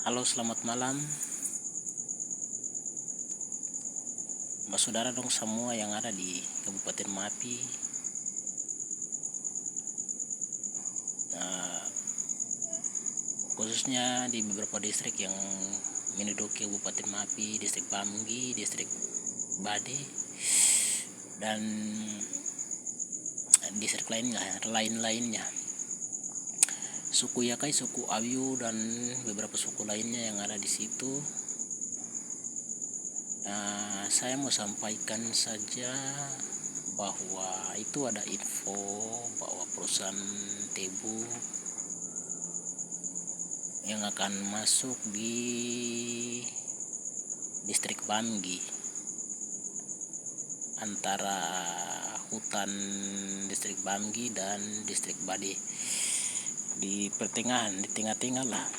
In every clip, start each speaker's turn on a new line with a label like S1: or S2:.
S1: Halo, selamat malam, saudara dong semua yang ada di Kabupaten Mapi. Nah, khususnya di beberapa distrik yang menduduki Kabupaten Mapi, distrik Bamgi, distrik Bade, dan distrik lain-lainnya. Suku Yakai, suku Ayu, dan beberapa suku lainnya yang ada di situ. Saya mau sampaikan saja bahwa itu ada info bahwa perusahaan tebu yang akan masuk di distrik Bamgi, antara hutan distrik Bamgi dan distrik Bade, di pertengahan, di tengah-tengah lah.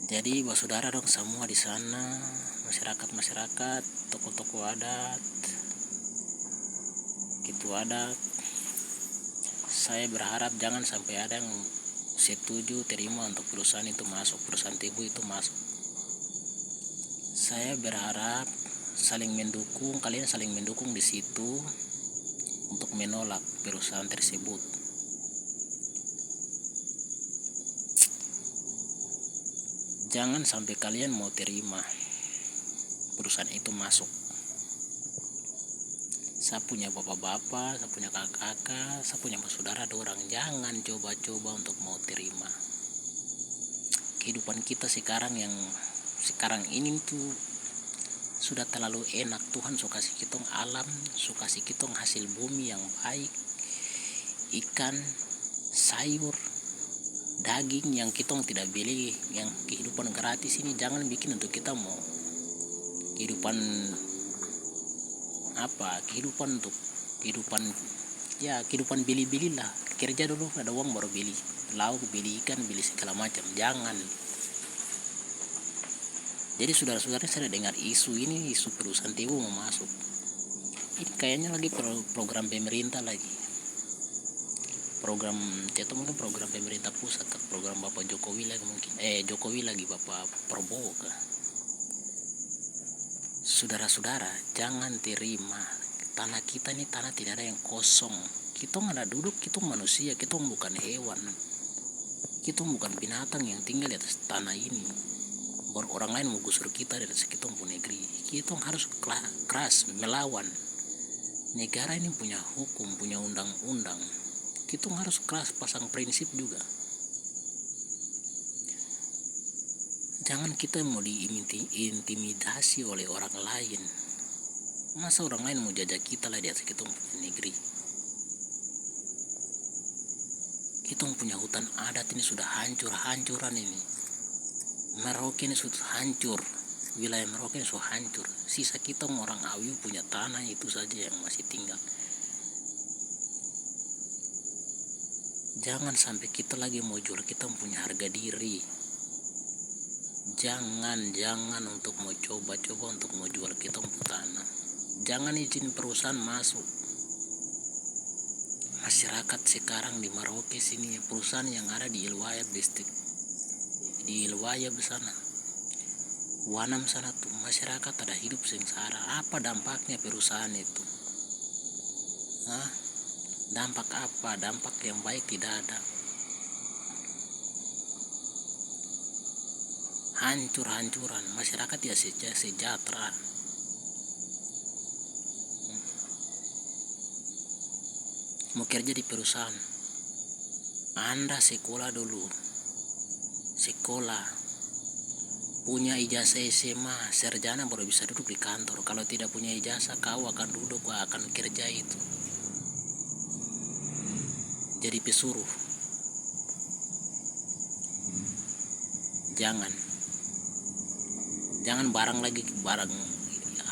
S1: Jadi saudara dong semua di sana, masyarakat, tokoh-tokoh adat, gitu adat, saya berharap jangan sampai ada yang setuju terima untuk perusahaan itu masuk, perusahaan tebu itu masuk. Saya berharap saling mendukung, kalian saling mendukung di situ untuk menolak perusahaan tersebut. Jangan sampai kalian mau terima perusahaan itu masuk. Saya punya bapak-bapak, saya punya kakak-kakak, saya punya saudara, orang jangan coba-coba untuk mau terima. Kehidupan kita sekarang ini tuh sudah terlalu enak. Tuhan suka kasih kita alam, suka kasih kita hasil bumi yang baik, ikan, sayur, daging yang kita tidak beli, yang kehidupan gratis ini. Jangan bikin untuk kita mau kehidupan kehidupan beli-beli lah. Kerja dulu, ada uang baru beli lauk, beli ikan, beli segala macam. Jangan. Jadi saudara-saudara, saya dengar isu perusahaan tebu mau masuk. Ini kayaknya lagi program pemerintah lagi. Mungkin program pemerintah pusat, program Bapak Jokowi lagi mungkin. Jokowi lagi, Bapak Prabowo kah. Saudara-saudara, jangan terima. Tanah kita ini tanah tidak ada yang kosong. Kita nggak duduk, kita manusia, kita bukan hewan. Kita bukan binatang yang tinggal di atas tanah ini. Baru orang lain mau gusur kita dari atas kita punya negeri. Kita harus keras melawan. Negara ini punya hukum, punya undang-undang. Kita harus keras pasang prinsip juga. Jangan kita mau diintimidasi oleh orang lain. Masa orang lain mau jajah kita lah di atas kita punya negeri. Kita punya hutan adat ini sudah hancur-hancuran ini. Merauke ini sudah hancur. Wilayah Merauke ini sudah hancur. Sisa kita orang Ayu punya tanah itu saja yang masih tinggal. Jangan sampai kita lagi mau jual kita punya harga diri. Jangan untuk mau coba-coba untuk mau jual kita punya tanah. Jangan izin perusahaan masuk. Masyarakat sekarang di Merauke sini, perusahaan yang ada di Ilwaya distrik, di Ilwaya sana, Wanam sana tuh, masyarakat ada hidup sengsara. Apa dampaknya perusahaan itu? Dampak apa? Dampak yang baik tidak ada. Hancur-hancuran, masyarakat ya sejahtera. Mau kerja di perusahaan, Anda sekolah dulu, punya ijazah SMA, sarjana baru bisa duduk di kantor. Kalau tidak punya ijazah, kau akan duduk, akan kerja itu jadi pesuruh. Jangan barang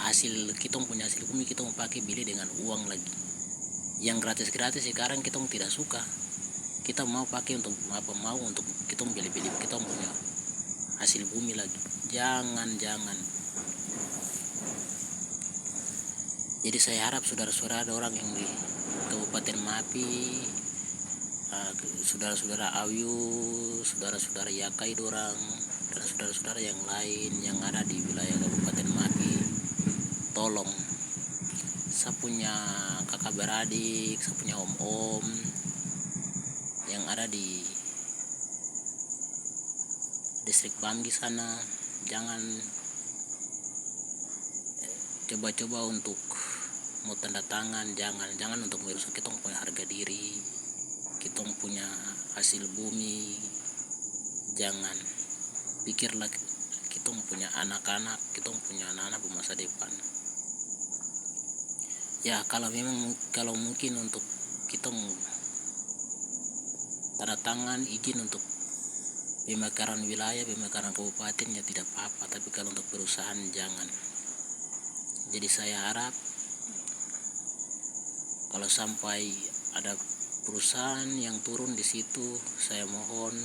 S1: hasil kita punya hasil bumi kita mau pakai beli dengan uang lagi. Yang gratis sekarang kita tidak suka. Kita mau pakai untuk untuk kita beli kita punya hasil bumi lagi. Jangan. Jadi saya harap saudara-saudara ada orang yang di Kabupaten Mapi, saudara-saudara Awiu, saudara-saudara Yakai dorang, dan saudara-saudara yang lain yang ada di wilayah Kabupaten Mapi, tolong saya punya kakak beradik, saya punya om-om yang ada di distrik Banggi sana, jangan coba-coba untuk mau tanda tangan, jangan untuk merusak kita punya harga diri, kita punya hasil bumi. Jangan pikirlah kita punya anak-anak, kita punya anak-anak masa depan. Ya kalau mungkin untuk kita tanda tangan izin untuk pemekaran wilayah, pemekaran kabupaten ya tidak apa-apa, tapi kalau untuk perusahaan jangan. Jadi saya harap kalau sampai ada perusahaan yang turun di situ, saya mohon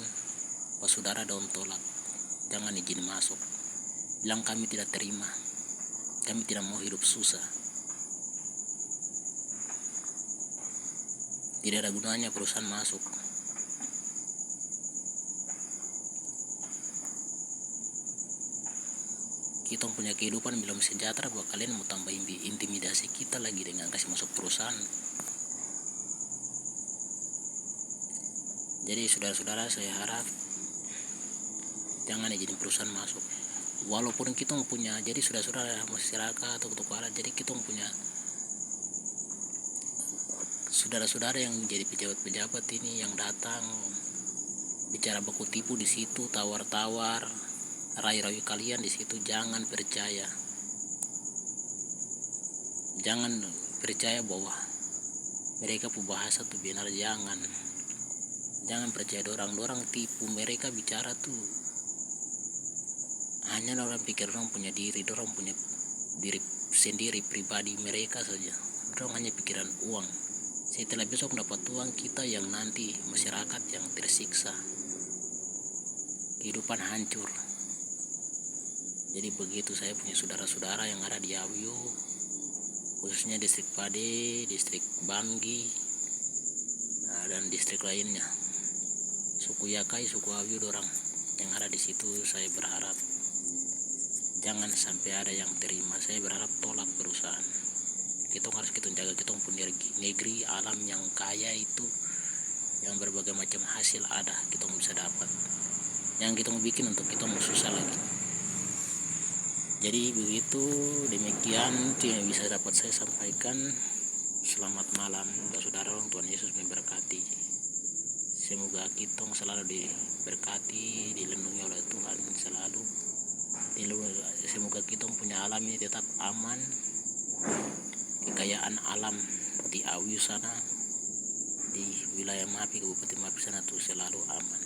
S1: Pak Saudara daun tolak, jangan izin masuk. Bilang kami tidak terima, kami tidak mau hidup susah. Tidak ada gunanya perusahaan masuk. Kita punya kehidupan belum sejahtera, buat kalian mau tambah intimidasi kita lagi dengan kasih masuk perusahaan. Jadi saudara-saudara, saya harap jangan izin perusahaan masuk. Walaupun kita punya, jadi saudara-saudara masyarakat atau ketua, jadi kita punya saudara-saudara yang jadi pejabat-pejabat ini yang datang bicara baku tipu di situ, tawar-tawar, rayu-rayu kalian di situ, jangan percaya. Jangan percaya bahwa mereka bahasa tuh benar, jangan percaya dorang tipu. Mereka bicara tuh hanya orang pikir orang punya diri, orang punya diri sendiri pribadi mereka saja. Orang hanya pikiran uang. Setelah besok dapat uang, kita yang nanti masyarakat yang tersiksa, kehidupan hancur. Jadi begitu saya punya saudara-saudara yang ada di Awiu, khususnya distrik Pade, distrik Banggi, dan distrik lainnya, suku Yakai, suku Awiu dorang yang ada di situ. Saya berharap jangan sampai ada yang terima. Saya berharap tolak perusahaan. Kita harus jaga kita punya negeri alam yang kaya itu, yang berbagai macam hasil ada kita bisa dapat. Yang kita mau bikin untuk kita mau susah lagi. Jadi begitu, demikian yang bisa dapat saya sampaikan. Selamat malam, saudara. Tuhan Yesus memberkati. Semoga kita selalu diberkati, dilindungi oleh Tuhan selalu. Semoga kita punya alam ini tetap aman. Kekayaan alam di Awiu sana, di wilayah Mapi, Kabupaten Mapi sana tuh selalu aman.